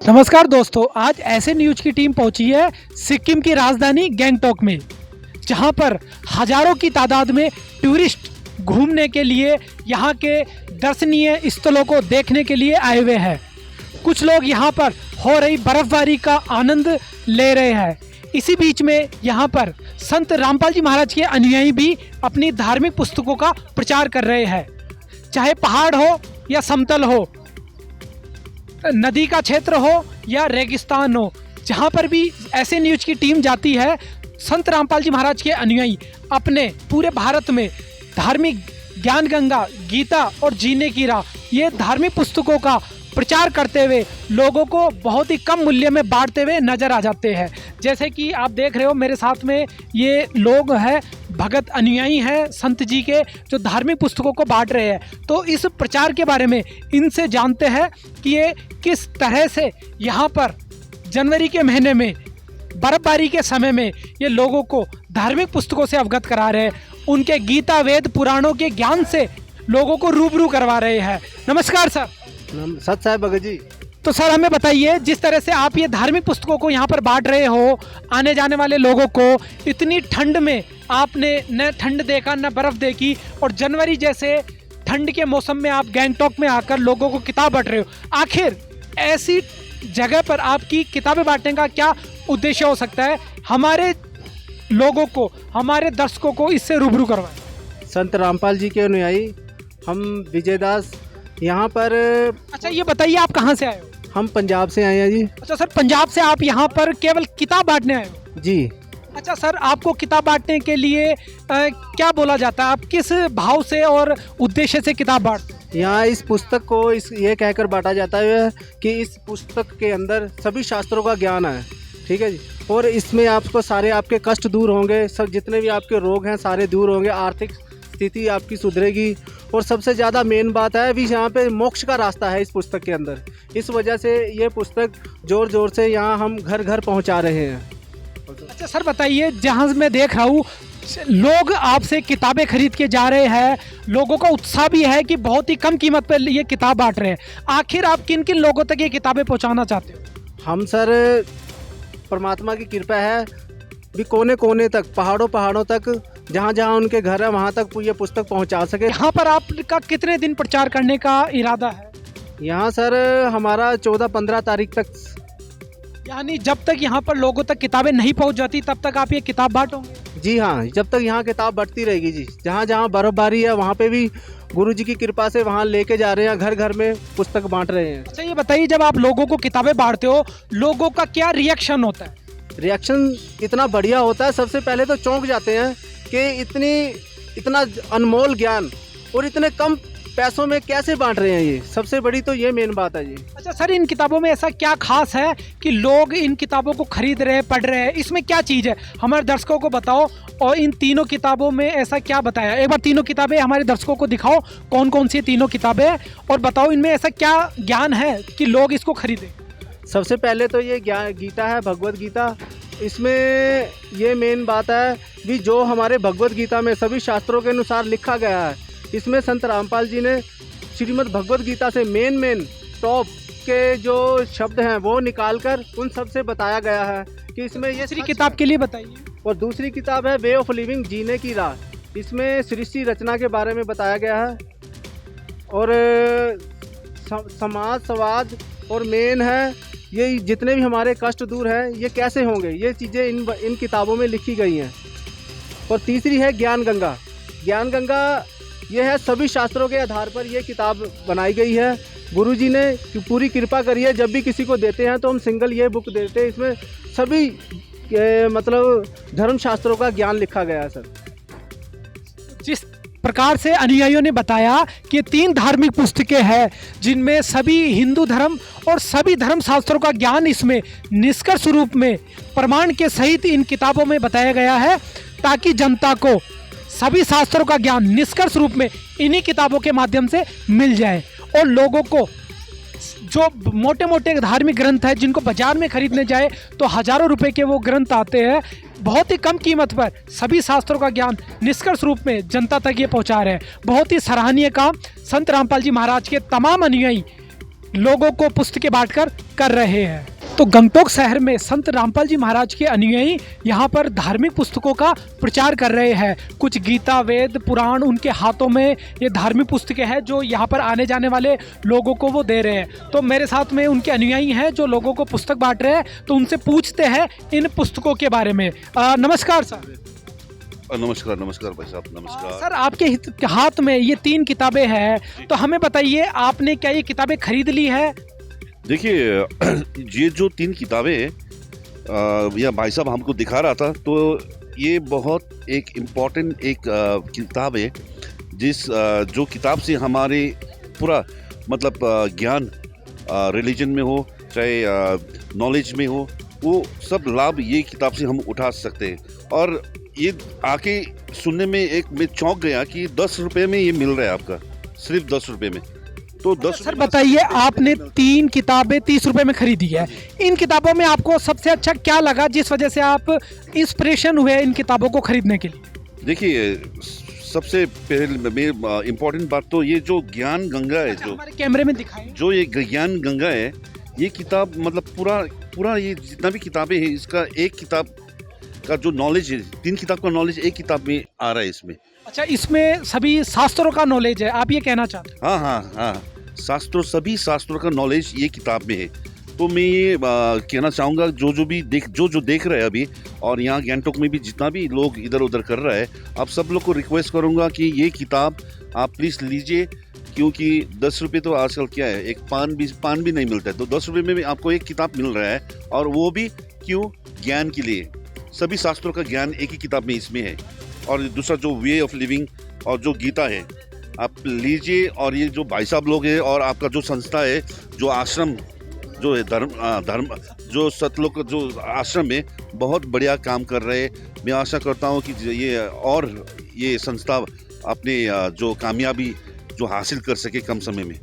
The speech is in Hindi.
नमस्कार दोस्तों, आज ऐसे न्यूज की टीम पहुंची है सिक्किम की राजधानी गैंगटॉक में, जहां पर हजारों की तादाद में टूरिस्ट घूमने के लिए यहां के दर्शनीय स्थलों को देखने के लिए आए हुए हैं। कुछ लोग यहां पर हो रही बर्फबारी का आनंद ले रहे हैं। इसी बीच में यहां पर संत रामपाल जी महाराज के अनुयायी भी अपनी धार्मिक पुस्तकों का प्रचार कर रहे हैं। चाहे पहाड़ हो या समतल हो, नदी का क्षेत्र हो या रेगिस्तान हो, जहाँ पर भी ऐसे न्यूज की टीम जाती है, संत रामपाल जी महाराज के अनुयायी अपने पूरे भारत में धार्मिक ज्ञान गंगा, गीता और जीने की राह, ये धार्मिक पुस्तकों का प्रचार करते हुए लोगों को बहुत ही कम मूल्य में बांटते हुए नजर आ जाते हैं। जैसे कि आप देख रहे हो मेरे साथ में ये लोग हैं, भगत अनुयायी हैं संत जी के, जो धार्मिक पुस्तकों को बांट रहे हैं। तो इस प्रचार के बारे में इनसे जानते हैं कि ये किस तरह से यहाँ पर जनवरी के महीने में बर्फबारी के समय में ये लोगों को धार्मिक पुस्तकों से अवगत करा रहे हैं, उनके गीता वेद पुराणों के ज्ञान से लोगों को रूबरू करवा रहे हैं। नमस्कार सर। सत साहब भगत जी। तो सर हमें बताइए, जिस तरह से आप ये धार्मिक पुस्तकों को यहाँ पर बांट रहे हो आने जाने वाले लोगों को, इतनी ठंड में आपने न ठंड देखा न बर्फ देखी, और जनवरी जैसे ठंड के मौसम में आप गैंगटॉक में आकर लोगों को किताब बांट रहे हो, आखिर ऐसी जगह पर आपकी किताबें बांटने का क्या उद्देश्य हो सकता है? हमारे लोगों को, हमारे दर्शकों को इससे रूबरू करवाएं। संत रामपाल जी के अनुयायी हम विजयदास यहाँ पर। अच्छा ये बताइए, आप कहाँ से आए हो? हम पंजाब से आए हैं जी। अच्छा सर, पंजाब से आप यहाँ पर केवल किताब बांटने आए हो? जी। अच्छा सर, आपको किताब बांटने के लिए क्या बोला जाता है? आप किस भाव से और उद्देश्य से किताब बांटते हैं? यहाँ इस पुस्तक को ये कहकर बांटा जाता है कि इस पुस्तक के अंदर सभी शास्त्रों का ज्ञान है, ठीक है जी। और इसमें आपको सारे आपके कष्ट दूर होंगे, सब जितने भी आपके रोग हैं सारे दूर होंगे, आर्थिक स्थिति आपकी सुधरेगी, और सबसे ज़्यादा मेन बात है भी यहाँ पे मोक्ष का रास्ता है इस पुस्तक के अंदर। इस वजह से ये पुस्तक ज़ोर ज़ोर से यहाँ हम घर घर पहुँचा रहे हैं। अच्छा सर बताइए, जहाँ मैं देख रहा हूँ लोग आपसे किताबें खरीद के जा रहे हैं, लोगों का उत्साह भी है कि बहुत ही कम कीमत पर ये किताब बांट रहे हैं, आखिर आप किन किन लोगों तक ये किताबें पहुँचाना चाहते हो? हम सर, परमात्मा की कृपा है भी कोने कोने तक, पहाड़ों तक, जहाँ जहाँ उनके घर है वहाँ तक ये पुस्तक पहुँचा सके। यहाँ पर आपका कितने दिन प्रचार करने का इरादा है? यहाँ सर हमारा 14-15 तारीख तक, यानी जब तक यहाँ पर लोगों तक किताबें नहीं पहुँच जाती तब तक आप ये किताब बांटोगे? जी हाँ, जब तक यहाँ किताब बढ़ती रहेगी जी। जहाँ जहाँ बर्फबारी है वहाँ पे भी गुरु जी की कृपा से वहाँ लेके जा रहे हैं, घर घर में पुस्तक बांट रहे हैं। अच्छा ये बताइए, जब आप लोगों को किताबें बांटते हो, लोगों का क्या रिएक्शन होता है? रिएक्शन इतना बढ़िया होता है, सबसे पहले तो चौंक जाते हैं कि इतना अनमोल ज्ञान और इतने कम पैसों में कैसे बांट रहे हैं, ये सबसे बड़ी तो ये मेन बात है जी। अच्छा सर, इन किताबों में ऐसा क्या खास है कि लोग इन किताबों को खरीद रहे हैं, पढ़ रहे हैं? इसमें क्या चीज़ है, हमारे दर्शकों को बताओ। और इन तीनों किताबों में ऐसा क्या बताया, एक बार तीनों किताबें हमारे दर्शकों को दिखाओ, कौन कौन सी तीनों किताबें हैं, और बताओ इनमें ऐसा क्या ज्ञान है कि लोग इसको खरीदें। सबसे पहले तो ये गीता है, भगवत गीता। इसमें ये मेन बात है भी जो हमारे भगवत गीता में सभी शास्त्रों के अनुसार लिखा गया है, इसमें संत रामपाल जी ने श्रीमद् भगवत गीता से मेन टॉप के जो शब्द हैं वो निकालकर उन सब से बताया गया है कि इसमें ये दूसरी किताब के लिए बताइए। और दूसरी किताब है वे ऑफ लिविंग, जीने की राह। इसमें सृष्टि रचना के बारे में बताया गया है, और समाज संवाद, और मेन है ये जितने भी हमारे कष्ट दूर हैं ये कैसे होंगे, ये चीज़ें इन किताबों में लिखी गई हैं। और तीसरी है ज्ञान गंगा। ज्ञान गंगा ये है सभी शास्त्रों के आधार पर ये किताब बनाई गई है। गुरुजी ने पूरी कृपा करी है, जब भी किसी को देते हैं तो हम सिंगल ये बुक देते हैं। इसमें सभी मतलब धर्म शास्त्रों का ज्ञान लिखा गया है सर। जिस प्रकार से अनुयायियों ने बताया कि 3 धार्मिक पुस्तकें हैं जिनमें सभी हिंदू धर्म और सभी धर्म शास्त्रों का ज्ञान इसमें निष्कर्ष रूप में प्रमाण के सहित इन किताबों में बताया गया है, ताकि जनता को सभी शास्त्रों का ज्ञान निष्कर्ष रूप में इन्हीं किताबों के माध्यम से मिल जाए, और लोगों को जो मोटे मोटे धार्मिक ग्रंथ है जिनको बाजार में खरीदने जाए तो हजारों रुपए के वो ग्रंथ आते हैं, बहुत ही कम कीमत पर सभी शास्त्रों का ज्ञान निष्कर्ष रूप में जनता तक ये पहुंचा रहे हैं। बहुत ही सराहनीय काम संत रामपाल जी महाराज के तमाम अनुयायी लोगों को पुस्तकें बांटकर कर रहे हैं। तो गंगटोक शहर में संत रामपाल जी महाराज के अनुयायी यहाँ पर धार्मिक पुस्तकों का प्रचार कर रहे हैं। कुछ गीता, वेद, पुराण उनके हाथों में ये धार्मिक पुस्तकें हैं जो यहाँ पर आने जाने वाले लोगों को वो दे रहे हैं। तो मेरे साथ में उनके अनुयायी हैं जो लोगों को पुस्तक बांट रहे हैं, तो उनसे पूछते हैं इन पुस्तकों के बारे में। नमस्कार सर। नमस्कार नमस्कार भाई साहब, नमस्कार। सर, आपके हाथ में ये 3 किताबें हैं, तो हमें बताइए आपने क्या ये किताबें खरीद ली है? देखिए, ये जो 3 किताबें या भाई साहब हमको दिखा रहा था, तो ये बहुत एक इम्पॉर्टेंट एक किताब है जो किताब से हमारे पूरा मतलब ज्ञान, रिलीजन में हो चाहे नॉलेज में हो, वो सब लाभ ये किताब से हम उठा सकते हैं। और ये आके सुनने में मैं चौंक गया कि 10 रुपये में ये मिल रहा है आपका, सिर्फ 10 रुपये में। तो 10 सर बताइए, आपने 3 किताबें 30 रुपए में खरीदी है। इन किताबों में आपको सबसे अच्छा क्या लगा जिस वजह से आप इंस्पिरेशन हुए इन किताबों को खरीदने के लिए? देखिए, सबसे पहले इम्पोर्टेंट बात तो ये जो ज्ञान गंगा है, जो हमारे कैमरे में दिखाएं, जो ये ज्ञान गंगा है, ये किताब मतलब पूरा ये जितना भी किताबें हैं, इसका एक किताब का जो नॉलेज है, 3 किताब का नॉलेज एक किताब में आ रहा है इसमें। अच्छा, इसमें सभी शास्त्रों का नॉलेज है, आप ये कहना चाहते हैं? हाँ, सभी शास्त्रों का नॉलेज ये किताब में है। तो मैं ये कहना चाहूँगा, जो देख रहे हैं अभी, और यहाँ गैंगटॉक में भी जितना भी लोग इधर उधर कर रहा है, आप सब लोग को रिक्वेस्ट करूँगा कि ये किताब आप प्लीज़ लीजिए, क्योंकि 10 रुपये तो आजकल क्या है, एक पान भी नहीं मिलता है, तो 10 रुपये में भी आपको एक किताब मिल रहा है, और वो भी क्यों? ज्ञान के लिए। सभी शास्त्रों का ज्ञान एक ही किताब में इसमें है। और दूसरा जो वे ऑफ लिविंग और जो गीता है, आप लीजिए। और ये जो भाई साहब लोग हैं और आपका जो संस्था है, जो आश्रम जो है, धर्म जो सतलोक जो आश्रम है, बहुत बढ़िया काम कर रहे हैं। मैं आशा करता हूँ कि ये संस्था अपने जो कामयाबी जो हासिल कर सके कम समय में।